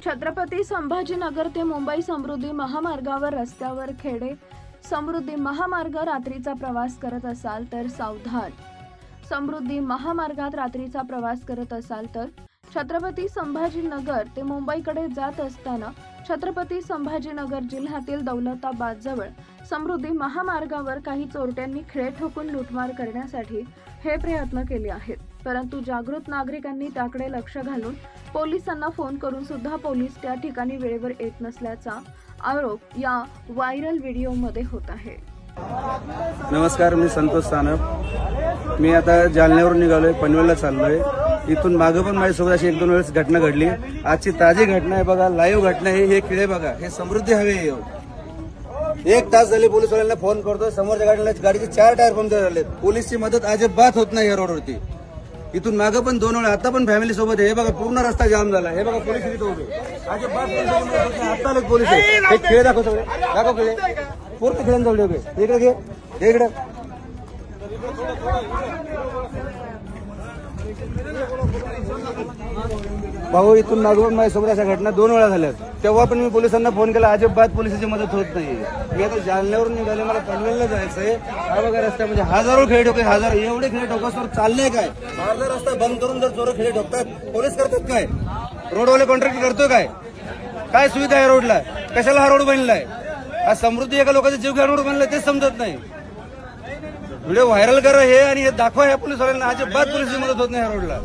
छत्रपती संभाजीनगर ते मुंबई समृद्धी महामार्गावर रस्त्यावर खेडे समृद्धी महामार्ग रात्रीचा प्रवास करत असाल तर सावधान। समृद्धी महामार्गात रात्रीचा प्रवास करत असाल तर छत्रपती संभाजीनगर ते मुंबईकडे जात असताना छत्रपती संभाजीनगर जिल्ह्यातील दौलताबाद जवळ समृद्धी महामार्गावर काही चोरट्यांनी खिळे ठोकून लूटमार करण्यासाठी हे प्रयत्न केले आहेत, परंतु जागृत नागरिकांनी त्याकडे लक्ष घालून पोलिसांना फोन करून सुद्धा पोलीस त्या ठिकाणी वेळेवर येत नसल्याचा आरोप या व्हायरल व्हिडिओमध्ये होत आहे। नमस्कार, मी संतोष सानप। मी आता जालन्यावरून निघालोय, पनवेलला चाललोय। इथून मागे पण माझ्यासोबत अशी 1-2 वेळेस घटना घडली। आजची ताजी घटना आहे बघा, लाईव्ह घटना आहे। हे किडे बघा, हे समृद्धी हवे। 1 तास झाले पोलिसवाल्यांना फोन करतोय, समोरच्या गाडीचे 4 टायर पंक्चर झालेत। पोलीसची मदत अजिबात होत नाही या रोडवरती। इथून मागे पण 2 वेळा, आता पण फॅमिली सोबत हे बघा, पूर्ण रस्ता जाम झाला। हे बघा पोलीस इथे उभे, अजिबात आता लोक पोलीस आहे। हे खेळ दाखव, सगळे दाखव खेळ, पूर्ण खेळांजवळ उभे। इकडे घे, इकडे भाऊ। इथून मागून माझ्यासोबत अशा घटना 2 वेळा झाल्यात। तेव्हा पण मी पोलिसांना फोन केला, अजिबात पोलिसांची मदत होत नाही। मी आता जालन्यावरून निघाले, मला पनवेलला जायचंय। हा बघा रस्त्यामध्ये हजारो खेळ ठोके, एवढे खेळ ठोकासवर चाललंय काय? अर्धा रस्ता बंद करून जर चोर खेळ ठोकतात, पोलीस करतात काय? रोडवाले कॉन्ट्रॅक्ट करतोय काय? काय सुविधा आहे रोडला? कशाला हा रोड बनलाय? हा समृद्धी एका लोकांचा जीव घ्या रोड बनलाय, तेच समजत नाही। व्हिडिओ व्हायरल करा हे आणि हे दाखवा ह्या पोलिसवाल्यांना, अजिबात पोलिसांची मदत होत नाही ह्या रोडला।